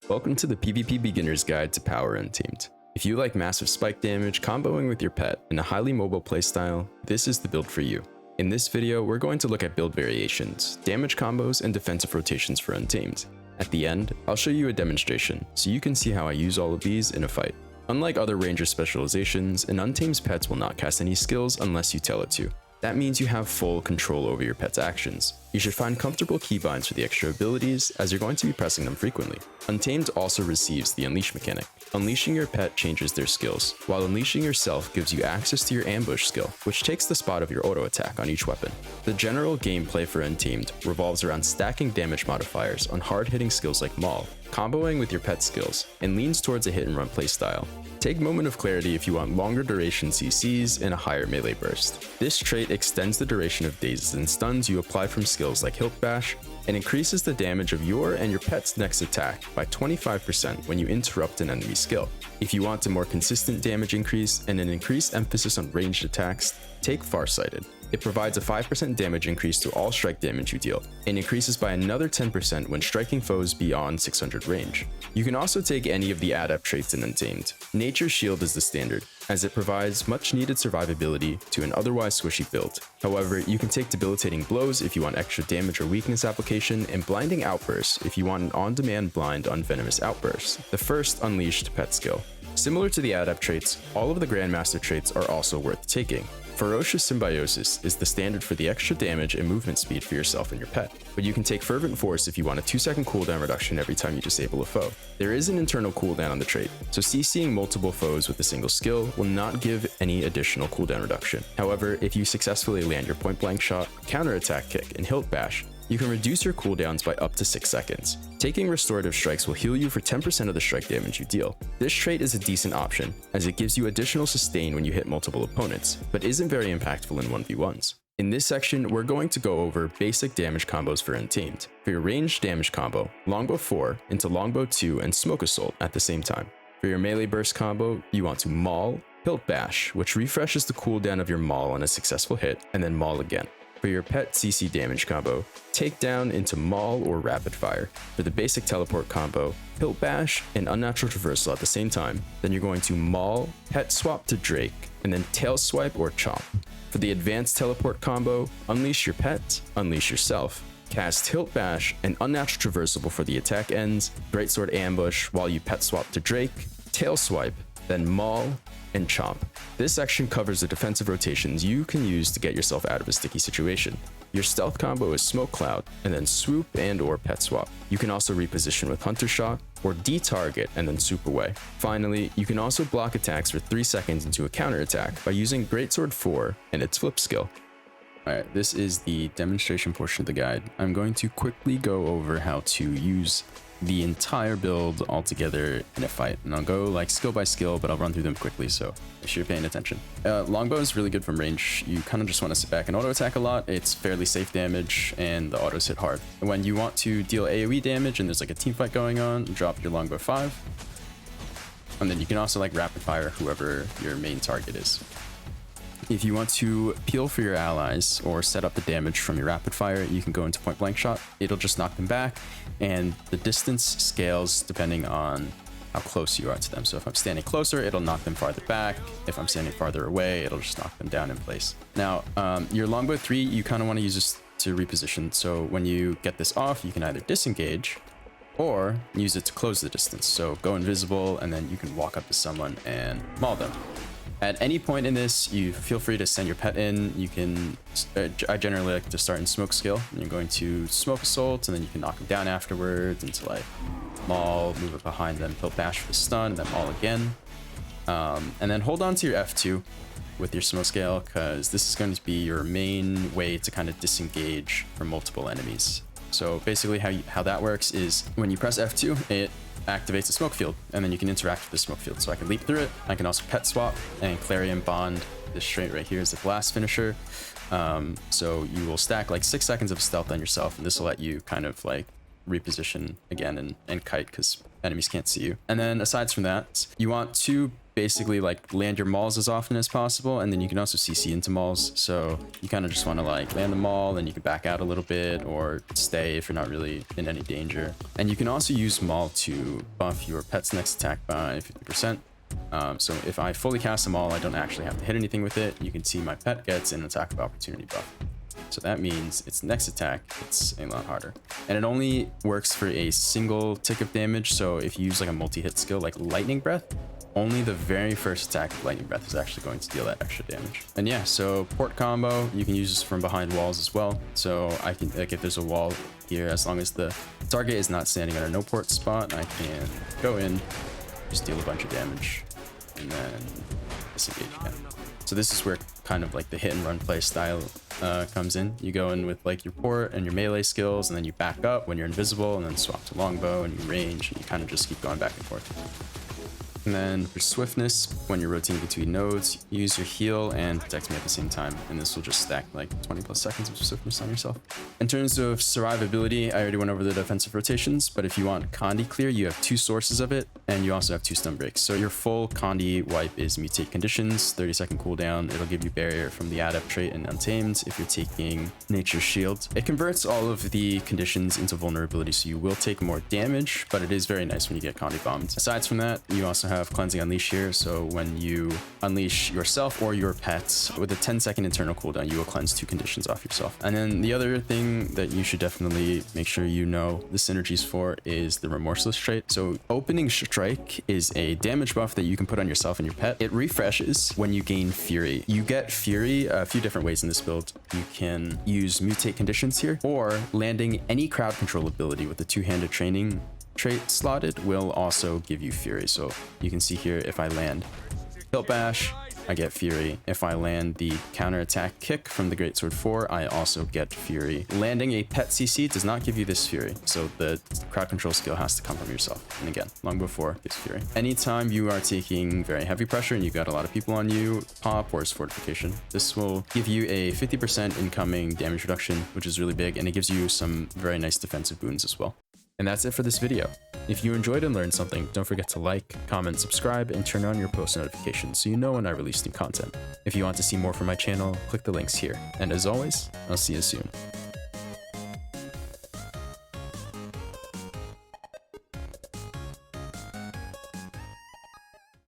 Welcome to the PvP Beginner's Guide to Power Untamed. If you like massive spike damage, comboing with your pet, and a highly mobile playstyle, this is the build for you. In this video, we're going to look at build variations, damage combos, and defensive rotations for Untamed. At the end, I'll show you a demonstration, so you can see how I use all of these in a fight. Unlike other ranger specializations, an Untamed's pets will not cast any skills unless you tell it to. That means you have full control over your pet's actions. You should find comfortable keybinds for the extra abilities, as you're going to be pressing them frequently. Untamed also receives the Unleash mechanic. Unleashing your pet changes their skills, while unleashing yourself gives you access to your ambush skill, which takes the spot of your auto attack on each weapon. The general gameplay for Untamed revolves around stacking damage modifiers on hard-hitting skills like Maul, comboing with your pet skills, and leans towards a hit-and-run playstyle. Take Moment of Clarity if you want longer duration CCs and a higher melee burst. This trait extends the duration of dazes and stuns you apply from skills like Hilt Bash, and increases the damage of your and your pet's next attack by 25% when you interrupt an enemy skill. If you want a more consistent damage increase and an increased emphasis on ranged attacks, take Farsighted. It provides a 5% damage increase to all strike damage you deal, and increases by another 10% when striking foes beyond 600 range. You can also take any of the adept traits in Untamed. Nature's Shield is the standard, as it provides much needed survivability to an otherwise squishy build. However, you can take Debilitating Blows if you want extra damage or weakness application, and Blinding Outburst if you want an on-demand blind on Venomous Outburst, the first unleashed pet skill. Similar to the adept traits, all of the Grandmaster traits are also worth taking. Ferocious Symbiosis is the standard for the extra damage and movement speed for yourself and your pet, but you can take Fervent Force if you want a 2-second cooldown reduction every time you disable a foe. There is an internal cooldown on the trait, so CCing multiple foes with a single skill will not give any additional cooldown reduction. However, if you successfully land your point-blank shot, counterattack kick, and Hilt Bash, you can reduce your cooldowns by up to 6 seconds. Taking Restorative Strikes will heal you for 10% of the strike damage you deal. This trait is a decent option, as it gives you additional sustain when you hit multiple opponents, but isn't very impactful in 1v1s. In this section, we're going to go over basic damage combos for Untamed. For your ranged damage combo, Longbow 4 into Longbow 2 and Smoke Assault at the same time. For your melee burst combo, you want to Maul, Hilt Bash, which refreshes the cooldown of your Maul on a successful hit, and then Maul again. For your pet CC damage combo, Takedown into Maul or Rapid Fire. For the basic teleport combo, Hilt Bash and Unnatural Traversal at the same time, then you're going to Maul, Pet Swap to Drake, and then Tail Swipe or Chomp. For the advanced teleport combo, Unleash your pet, Unleash yourself, cast Hilt Bash and Unnatural Traversal before the attack ends, Greatsword Ambush while you Pet Swap to Drake, Tail Swipe, then Maul, and Chomp. This section covers the defensive rotations you can use to get yourself out of a sticky situation. Your stealth combo is Smoke Cloud, and then Swoop and or Pet Swap. You can also reposition with Hunter Shot, or detarget and then swoop away. Finally, you can also block attacks for 3 seconds into a counterattack by using Greatsword 4 and its flip skill. Alright, this is the demonstration portion of the guide. I'm going to quickly go over how to use the entire build all together in a fight, and I'll go like skill by skill, but I'll run through them quickly, so make sure you're paying attention. Longbow is really good from range. You kind of just want to sit back and auto attack a lot. It's fairly safe damage, and the autos hit hard. And when you want to deal AoE damage and there's like a team fight going on, drop your Longbow 5, and then you can also like rapid fire whoever your main target is. If you want to peel for your allies or set up the damage from your rapid fire, you can go into point blank shot. It'll just knock them back, and the distance scales depending on how close you are to them. So if I'm standing closer, it'll knock them farther back. If I'm standing farther away, it'll just knock them down in place. Now, your Longbow 3, you kind of want to use this to reposition. So when you get this off, you can either disengage or use it to close the distance. So go invisible, and then you can walk up to someone and maul them. At any point in this, you feel free to send your pet in. You can, I generally like to start in Smoke skill. And you're going to Smoke Assault, and then you can knock them down afterwards into like Maul, move up behind them, Hilt Bash for the stun, and then Maul again. And then hold on to your F2 with your Smoke scale, because this is going to be your main way to kind of disengage from multiple enemies. So basically how that works is when you press F2, it activates a smoke field, and then you can interact with the smoke field. So I can leap through it. I can also pet swap and Clarion Bond. This trait right here is the blast finisher. So you will stack like 6 seconds of stealth on yourself, and this will let you kind of like reposition again and kite because enemies can't see you. And then aside from that, you want to basically like land your mauls as often as possible, and then you can also CC into mauls. So you kind of just want to like land the maul, and you can back out a little bit or stay if you're not really in any danger. And you can also use maul to buff your pet's next attack by 50%. So if I fully cast them all, I don't actually have to hit anything with it. You can see my pet gets an attack of opportunity buff. So that means its next attack, it's a lot harder. And it only works for a single tick of damage. So if you use like a multi-hit skill like Lightning Breath, only the very first attack of Lightning Breath is actually going to deal that extra damage. And yeah, so port combo, you can use this from behind walls as well. So I can, like if there's a wall here, as long as the target is not standing on a no port spot, I can go in, just deal a bunch of damage, and then disengage again. So this is where kind of like the hit and run play style comes in. You go in with like your port and your melee skills, and then you back up when you're invisible, and then swap to longbow and you range, and you kind of just keep going back and forth. And then for swiftness, when you're rotating between nodes, use your heal and protect me at the same time, and this will just stack like 20 plus seconds of swiftness on yourself. In terms of survivability, I already went over the defensive rotations, but if you want Condi clear, you have 2 sources of it, and you also have 2 stun breaks. So your full Condi wipe is mutate conditions, 30-second cooldown. It'll give you barrier from the adept trait in Untamed if you're taking Nature's Shield. It converts all of the conditions into vulnerability, so you will take more damage, but it is very nice when you get Condi bombed. Aside from that, you also have Cleansing Unleash here, so when you unleash yourself or your pets with a 10-second internal cooldown, you will cleanse 2 conditions off yourself. And then the other thing that you should definitely make sure you know the synergies for is the Remorseless trait. So Opening Strike is a damage buff that you can put on yourself and your pet. It refreshes when you gain Fury. You get Fury a few different ways in this build. You can use Mutate Conditions here, or landing any crowd control ability with the 2-handed training trait slotted will also give you Fury. So you can see here, if I land Hilt Bash, I get Fury. If I land the counter attack kick from the Greatsword 4, I also get Fury. Landing a pet CC does not give you this Fury, so the crowd control skill has to come from yourself. And again, Longbow 4 gives Fury. Anytime you are taking very heavy pressure and you've got a lot of people on you, pop or Fortification. This will give you a 50% incoming damage reduction, which is really big, and it gives you some very nice defensive boons as well. And that's it for this video. If you enjoyed and learned something, don't forget to like, comment, subscribe, and turn on your post notifications so you know when I release new content. If you want to see more from my channel, click the links here. And as always, I'll see you soon.